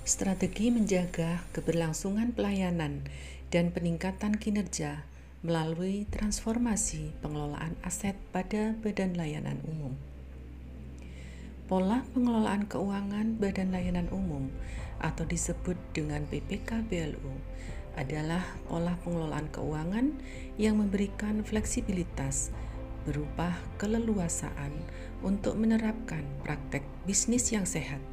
Strategi menjaga keberlangsungan pelayanan dan peningkatan kinerja melalui transformasi pengelolaan aset pada Badan Layanan Umum. Pola pengelolaan keuangan Badan Layanan Umum atau disebut dengan PPK BLU adalah pola pengelolaan keuangan yang memberikan fleksibilitas berupa keleluasaan untuk menerapkan praktek bisnis yang sehat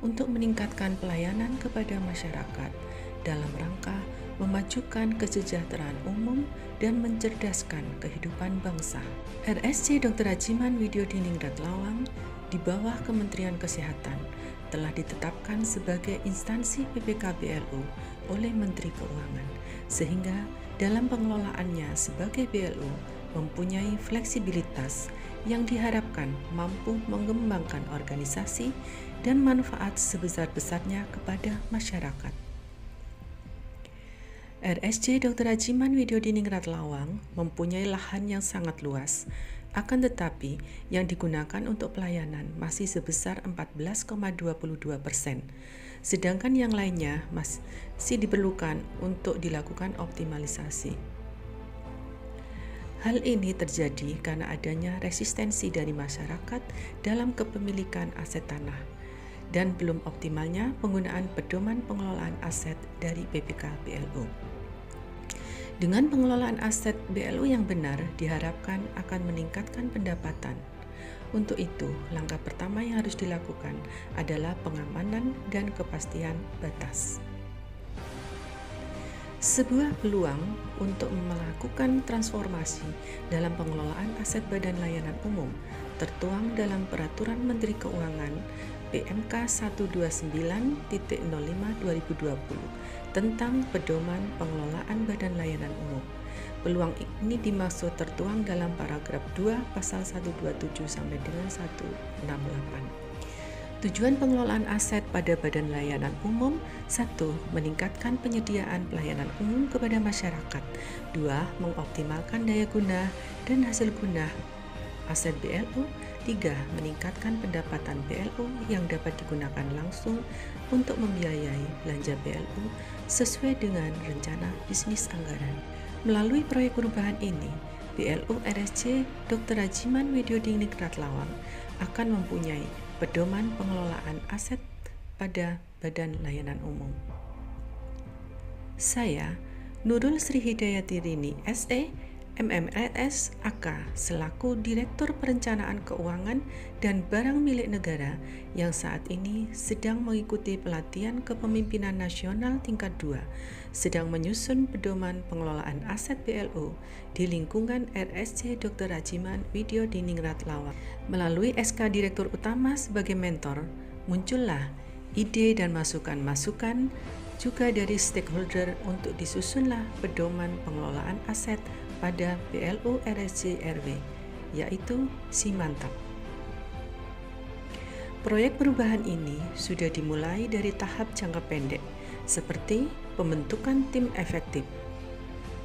untuk meningkatkan pelayanan kepada masyarakat dalam rangka memajukan kesejahteraan umum dan mencerdaskan kehidupan bangsa. RSC Dr. Rajiman Widyodiningrat Lawang di bawah Kementerian Kesehatan telah ditetapkan sebagai instansi PPK BLU oleh Menteri Keuangan, sehingga dalam pengelolaannya sebagai BLU mempunyai fleksibilitas yang diharapkan mampu mengembangkan organisasi dan manfaat sebesar-besarnya kepada masyarakat. RSC Dr. Rajiman Widyodiningrat Lawang mempunyai lahan yang sangat luas, akan tetapi yang digunakan untuk pelayanan masih sebesar 14,22%, sedangkan yang lainnya masih diperlukan untuk dilakukan optimalisasi. Hal ini terjadi karena adanya resistensi dari masyarakat dalam kepemilikan aset tanah dan belum optimalnya penggunaan pedoman pengelolaan aset dari PPK BLU. Dengan pengelolaan aset BLU yang benar diharapkan akan meningkatkan pendapatan. Untuk itu, langkah pertama yang harus dilakukan adalah pengamanan dan kepastian batas. Sebuah peluang untuk melakukan transformasi dalam pengelolaan aset Badan Layanan Umum tertuang dalam Peraturan Menteri Keuangan PMK 129.05/2020 tentang Pedoman Pengelolaan Badan Layanan Umum. Peluang ini dimaksud tertuang dalam paragraf 2 pasal 127 sampai dengan 168. Tujuan pengelolaan aset pada Badan Layanan Umum: 1. Meningkatkan penyediaan pelayanan umum kepada masyarakat. 2. Mengoptimalkan daya guna dan hasil guna aset BLU. 3. Meningkatkan pendapatan BLU yang dapat digunakan langsung untuk membiayai belanja BLU sesuai dengan rencana bisnis anggaran. Melalui proyek perubahan ini, BLU RSC Dr. Rajiman Widyodiningrat Lawang akan mempunyai pedoman pengelolaan aset pada Badan Layanan Umum. Saya, Nurul Sri Hidayati Rini, SE, MMLS, AK, selaku Direktur Perencanaan Keuangan dan Barang Milik Negara yang saat ini sedang mengikuti pelatihan kepemimpinan nasional tingkat 2, sedang menyusun pedoman pengelolaan aset BLU di lingkungan RSC Dr. Rajiman Widyodiningrat Lawang. Melalui SK Direktur Utama sebagai mentor, muncullah ide dan masukan-masukan juga dari stakeholder untuk disusunlah pedoman pengelolaan aset pada BLU RSC RW, yaitu Simantap. Proyek perubahan ini sudah dimulai dari tahap jangka pendek, seperti pembentukan tim efektif,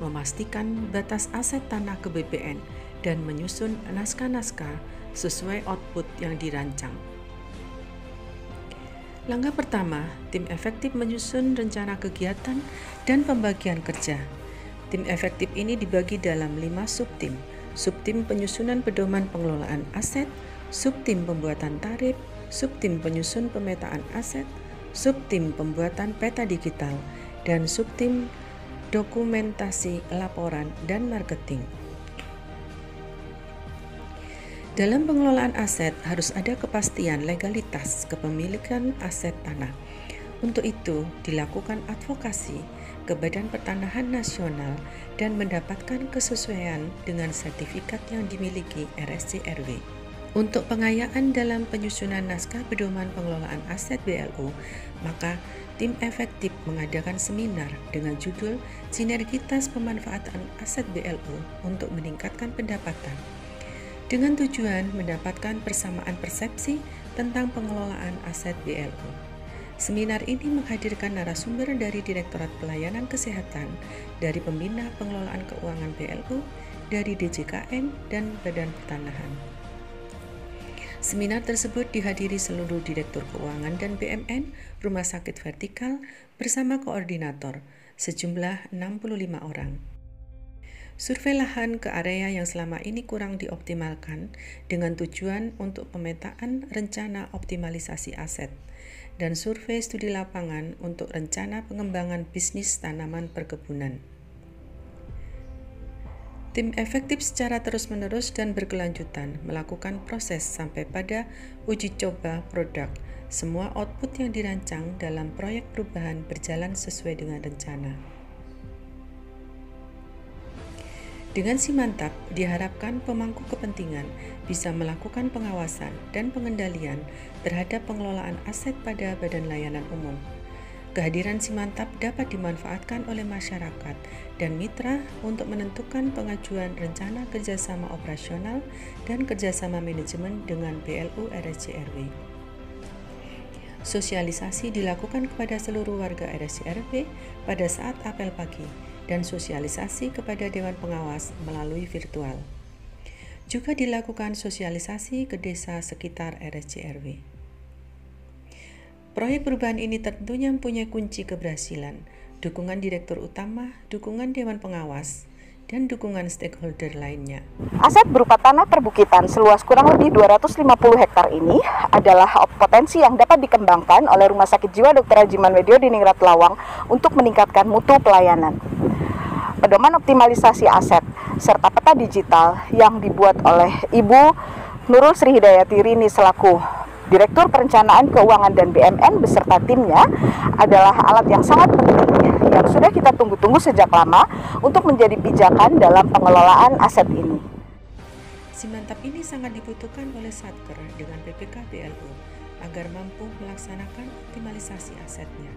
memastikan batas aset tanah ke BPN, dan menyusun naskah-naskah sesuai output yang dirancang. Langkah pertama, tim efektif menyusun rencana kegiatan dan pembagian kerja. Tim efektif ini dibagi dalam 5 subtim. Subtim penyusunan pedoman pengelolaan aset, subtim pembuatan tarif, subtim penyusun pemetaan aset, subtim pembuatan peta digital, dan subtim dokumentasi laporan dan marketing. Dalam pengelolaan aset harus ada kepastian legalitas kepemilikan aset tanah. Untuk itu dilakukan advokasi ke Badan Pertanahan Nasional dan mendapatkan kesesuaian dengan sertifikat yang dimiliki RSC RW. Untuk pengayaan dalam penyusunan naskah pedoman pengelolaan aset BLU, maka tim efektif mengadakan seminar dengan judul Sinergitas Pemanfaatan Aset BLU untuk meningkatkan pendapatan, dengan tujuan mendapatkan persamaan persepsi tentang pengelolaan aset BLU. Seminar ini menghadirkan narasumber dari Direktorat Pelayanan Kesehatan, dari Pembina Pengelolaan Keuangan BLU, dari DJKN, dan Badan Pertanahan. Seminar tersebut dihadiri seluruh Direktur Keuangan dan BUMN Rumah Sakit Vertikal bersama koordinator, sejumlah 65 orang. Survei lahan ke area yang selama ini kurang dioptimalkan dengan tujuan untuk pemetaan rencana optimalisasi aset dan survei studi lapangan untuk rencana pengembangan bisnis tanaman perkebunan. Tim efektif secara terus-menerus dan berkelanjutan melakukan proses sampai pada uji coba produk. Semua output yang dirancang dalam proyek perubahan berjalan sesuai dengan rencana. Dengan Simantap, diharapkan pemangku kepentingan bisa melakukan pengawasan dan pengendalian terhadap pengelolaan aset pada Badan Layanan Umum. Kehadiran Simantap dapat dimanfaatkan oleh masyarakat dan mitra untuk menentukan pengajuan rencana kerjasama operasional dan kerjasama manajemen dengan BLU RSC/RW. Sosialisasi dilakukan kepada seluruh warga RSC/RW pada saat apel pagi dan sosialisasi kepada Dewan Pengawas melalui virtual. Juga dilakukan sosialisasi ke desa sekitar RSC/RW. Proyek perubahan ini tentunya mempunyai kunci keberhasilan, dukungan Direktur Utama, dukungan Dewan Pengawas, dan dukungan stakeholder lainnya. Aset berupa tanah perbukitan seluas kurang lebih 250 hektar ini adalah potensi yang dapat dikembangkan oleh Rumah Sakit Jiwa Dr. Hajimanwedyo di Ningrat Lawang untuk meningkatkan mutu pelayanan. Pedoman optimalisasi aset serta peta digital yang dibuat oleh Ibu Nurul Sri Hidayati Rini selaku Direktur Perencanaan Keuangan dan BUMN beserta timnya adalah alat yang sangat penting yang sudah kita tunggu-tunggu sejak lama untuk menjadi pijakan dalam pengelolaan aset ini. Simantap ini sangat dibutuhkan oleh Satker dengan PPK BLU agar mampu melaksanakan optimalisasi asetnya.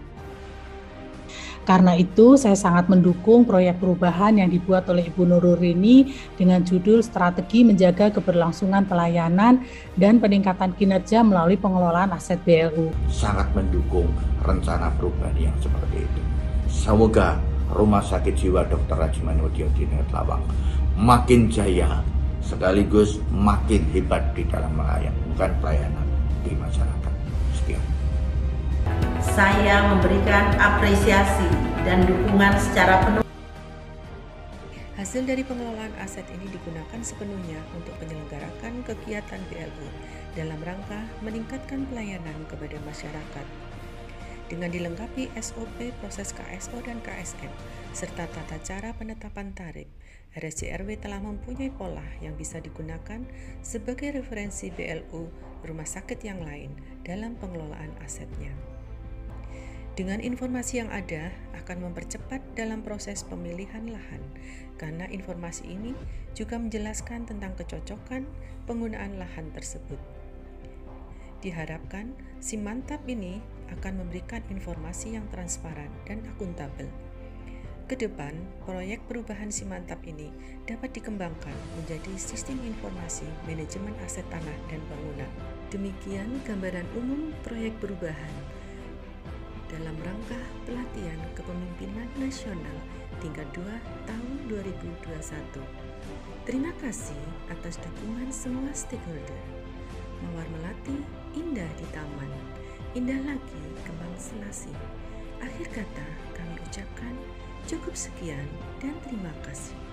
Karena itu, saya sangat mendukung proyek perubahan yang dibuat oleh Ibu Nurul Rini dengan judul Strategi Menjaga Keberlangsungan Pelayanan dan Peningkatan Kinerja Melalui Pengelolaan Aset BLU. Sangat mendukung rencana perubahan yang seperti itu. Semoga Rumah Sakit Jiwa Dr. Hajimanwedyo di Ningrat Lawang makin jaya sekaligus makin hebat di dalam melayani pelayanan di masyarakat. Sekian. Saya memberikan apresiasi dan dukungan secara penuh. Hasil dari pengelolaan aset ini digunakan sepenuhnya untuk menyelenggarakan kegiatan BLU dalam rangka meningkatkan pelayanan kepada masyarakat. Dengan dilengkapi SOP proses KSO dan KSN, serta tata cara penetapan tarif, RSC/RW telah mempunyai pola yang bisa digunakan sebagai referensi BLU rumah sakit yang lain dalam pengelolaan asetnya. Dengan informasi yang ada akan mempercepat dalam proses pemilihan lahan, karena informasi ini juga menjelaskan tentang kecocokan penggunaan lahan tersebut. Diharapkan Simantap ini akan memberikan informasi yang transparan dan akuntabel. Kedepan, proyek perubahan Simantap ini dapat dikembangkan menjadi sistem informasi manajemen aset tanah dan bangunan. Demikian gambaran umum proyek perubahan dalam rangka pelatihan kepemimpinan nasional tingkat 2 tahun 2021. Terima kasih atas dukungan semua stakeholder. Mawar melati, indah di taman, indah lagi kembang selasi. Akhir kata kami ucapkan cukup sekian dan terima kasih.